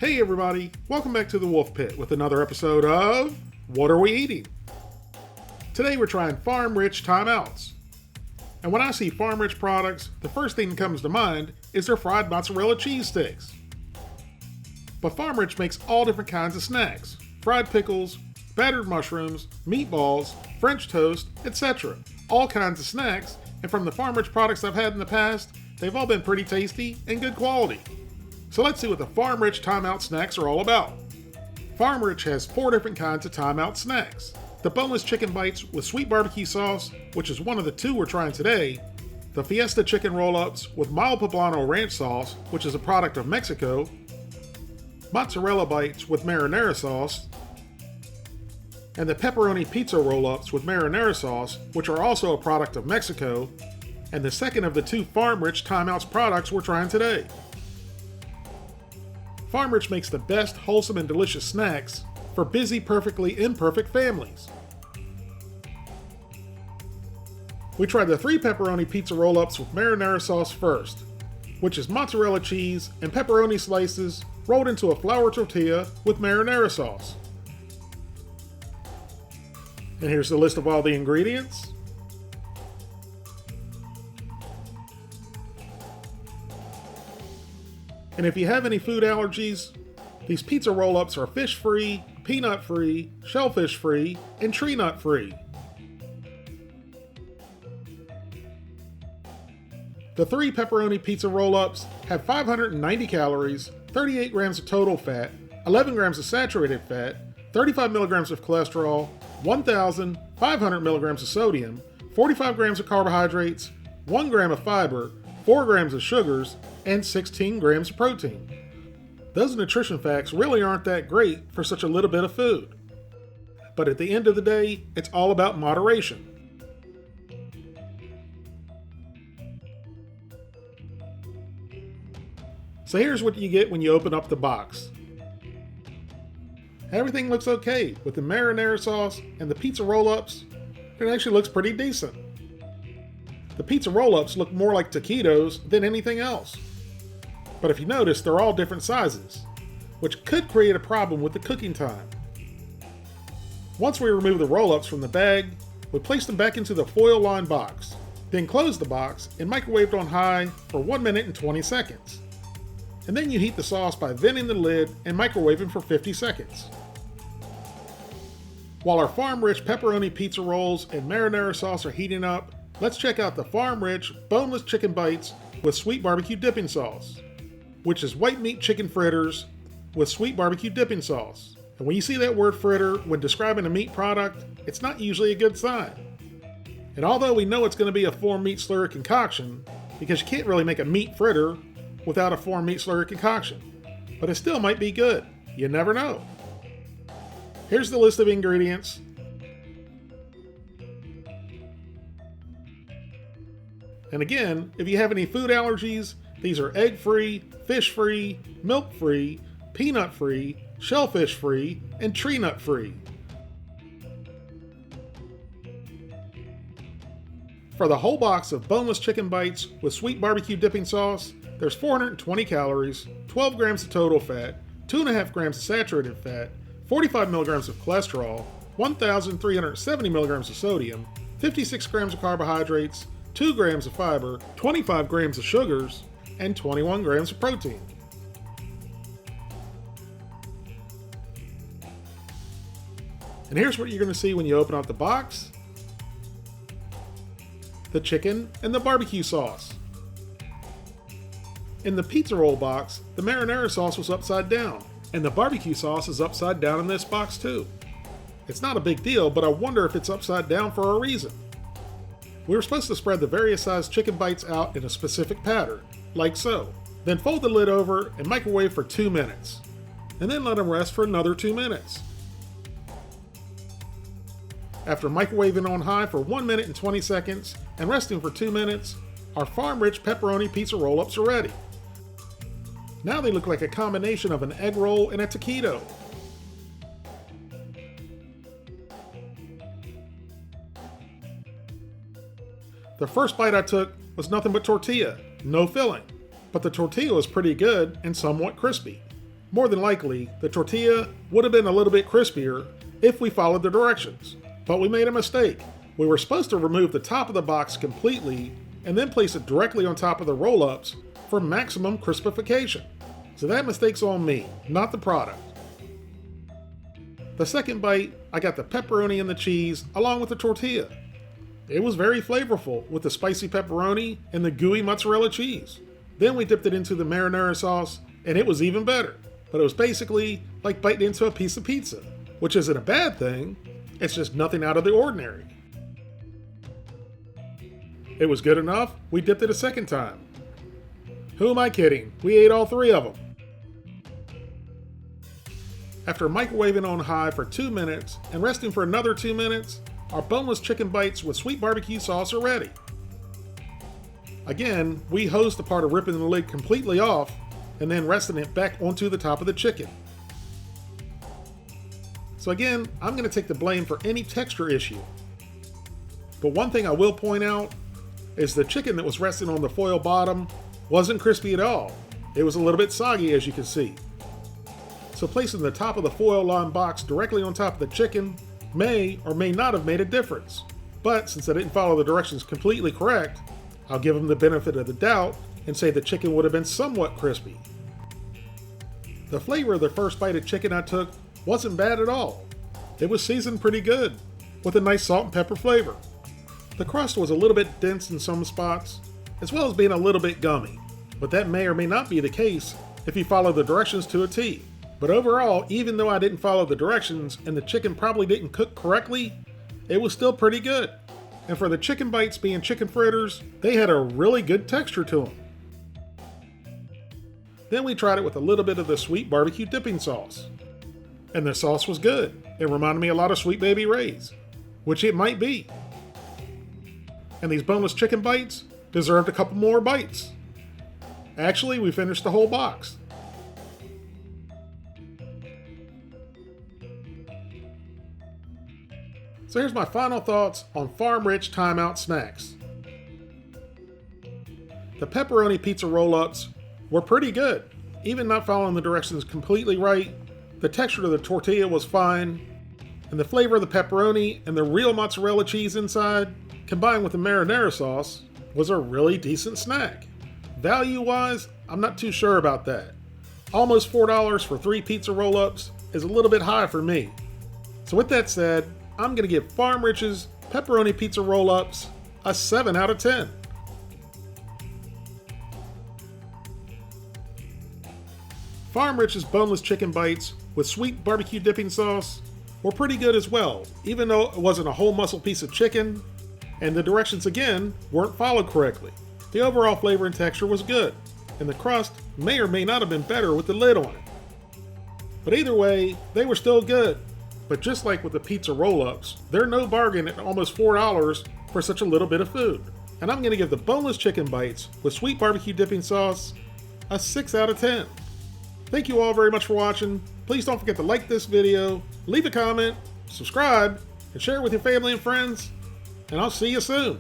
Hey everybody, welcome back to the Wolf Pit with another episode of What Are We Eating? Today we're trying Farm Rich timeouts. And when I see Farm Rich products, the first thing that comes to mind is their fried mozzarella cheese sticks. But Farm Rich makes all different kinds of snacks: fried pickles, battered mushrooms, meatballs, French toast, etc. All kinds of snacks, and from the Farm Rich products I've had in the past, they've all been pretty tasty and good quality. So let's see what the Farm Rich timeout snacks are all about. Farm Rich has 4 different kinds of timeout snacks: the boneless chicken bites with sweet barbecue sauce, which is one of the 2 we're trying today, the Fiesta chicken roll-ups with mild poblano ranch sauce, which is a product of Mexico, mozzarella bites with marinara sauce, and the pepperoni pizza roll-ups with marinara sauce, which are also a product of Mexico, and the second of the 2 Farm Rich timeouts products we're trying today. Farm Rich makes the best wholesome and delicious snacks for busy, perfectly imperfect families. We tried the 3 pepperoni pizza roll-ups with marinara sauce first, which is mozzarella cheese and pepperoni slices rolled into a flour tortilla with marinara sauce. And here's the list of all the ingredients. And if you have any food allergies, these pizza roll-ups are fish-free, peanut-free, shellfish-free, and tree nut-free. The 3 pepperoni pizza roll-ups have 590 calories, 38 grams of total fat, 11 grams of saturated fat, 35 milligrams of cholesterol, 1,500 milligrams of sodium, 45 grams of carbohydrates, 1 gram of fiber, 4 grams of sugars, and 16 grams of protein. Those nutrition facts really aren't that great for such a little bit of food. But at the end of the day, it's all about moderation. So here's what you get when you open up the box. Everything looks okay with the marinara sauce and the pizza roll-ups. It actually looks pretty decent. The pizza roll-ups look more like taquitos than anything else. But if you notice, they're all different sizes, which could create a problem with the cooking time. Once we remove the roll-ups from the bag, we place them back into the foil-lined box, then close the box and microwave on high for 1 minute and 20 seconds. And then you heat the sauce by venting the lid and microwaving for 50 seconds. While our Farm Rich pepperoni pizza rolls and marinara sauce are heating up, let's check out the Farm Rich boneless chicken bites with sweet barbecue dipping sauce, which is white meat chicken fritters with sweet barbecue dipping sauce. And when you see that word fritter when describing a meat product, it's not usually a good sign. And although we know it's going to be a 4-meat slurry concoction, because you can't really make a meat fritter without a 4-meat slurry concoction, but it still might be good. You never know. Here's the list of ingredients. And again, if you have any food allergies, these are egg-free, fish-free, milk-free, peanut-free, shellfish-free, and tree nut-free. For the whole box of boneless chicken bites with sweet barbecue dipping sauce, there's 420 calories, 12 grams of total fat, 2.5 grams of saturated fat, 45 milligrams of cholesterol, 1,370 milligrams of sodium, 56 grams of carbohydrates, 2 grams of fiber, 25 grams of sugars, and 21 grams of protein. And here's what you're going to see when you open up the box: the chicken and the barbecue sauce. In the pizza roll box, the marinara sauce was upside down, and the barbecue sauce is upside down in this box too. It's not a big deal, but I wonder if it's upside down for a reason. We were supposed to spread the various sized chicken bites out in a specific pattern, like so. Then fold the lid over and microwave for 2 minutes, and then let them rest for another 2 minutes. After microwaving on high for 1 minute and 20 seconds and resting for 2 minutes, our Farm Rich pepperoni pizza roll-ups are ready. Now they look like a combination of an egg roll and a taquito. The first bite I took was nothing but tortilla, no filling, but the tortilla was pretty good and somewhat crispy. More than likely, the tortilla would have been a little bit crispier if we followed the directions. But we made a mistake. We were supposed to remove the top of the box completely and then place it directly on top of the roll-ups for maximum crispification. So that mistake's on me, not the product. The second bite, I got the pepperoni and the cheese along with the tortilla. It was very flavorful with the spicy pepperoni and the gooey mozzarella cheese. Then we dipped it into the marinara sauce and it was even better. But it was basically like biting into a piece of pizza, which isn't a bad thing, it's just nothing out of the ordinary. It was good enough, we dipped it a second time. Who am I kidding? We ate all three of them. After microwaving on high for 2 minutes and resting for another 2 minutes, our boneless chicken bites with sweet barbecue sauce are ready. Again, we hosed the part of ripping the lid completely off and then resting it back onto the top of the chicken. So again, I'm going to take the blame for any texture issue. But one thing I will point out is the chicken that was resting on the foil bottom wasn't crispy at all. It was a little bit soggy, as you can see. So placing the top of the foil lined box directly on top of the chicken may or may not have made a difference. But since I didn't follow the directions completely correct, I'll give them the benefit of the doubt and say the chicken would have been somewhat crispy. The flavor of the first bite of chicken I took wasn't bad at all. It was seasoned pretty good, with a nice salt and pepper flavor. The crust was a little bit dense in some spots, as well as being a little bit gummy, but that may or may not be the case if you follow the directions to a T. But overall, even though I didn't follow the directions and the chicken probably didn't cook correctly, it was still pretty good. And for the chicken bites being chicken fritters, they had a really good texture to them. Then we tried it with a little bit of the sweet barbecue dipping sauce. And the sauce was good. It reminded me a lot of Sweet Baby Ray's, which it might be. And these boneless chicken bites deserved a couple more bites. Actually, we finished the whole box. So here's my final thoughts on Farm Rich Timeout Snacks. The pepperoni pizza roll-ups were pretty good. Even not following the directions completely right, the texture of the tortilla was fine, and the flavor of the pepperoni and the real mozzarella cheese inside, combined with the marinara sauce, was a really decent snack. Value-wise, I'm not too sure about that. Almost $4 for 3 pizza roll-ups is a little bit high for me. So with that said, I'm going to give Farm Rich's pepperoni pizza roll-ups a 7 out of 10. Farm Rich's boneless chicken bites with sweet barbecue dipping sauce were pretty good as well, even though it wasn't a whole muscle piece of chicken, and the directions again weren't followed correctly. The overall flavor and texture was good, and the crust may or may not have been better with the lid on it. But either way, they were still good. But just like with the pizza roll-ups, they're no bargain at almost $4 for such a little bit of food. And I'm going to give the boneless chicken bites with sweet barbecue dipping sauce a 6 out of 10. Thank you all very much for watching. Please don't forget to like this video, leave a comment, subscribe, and share it with your family and friends. And I'll see you soon.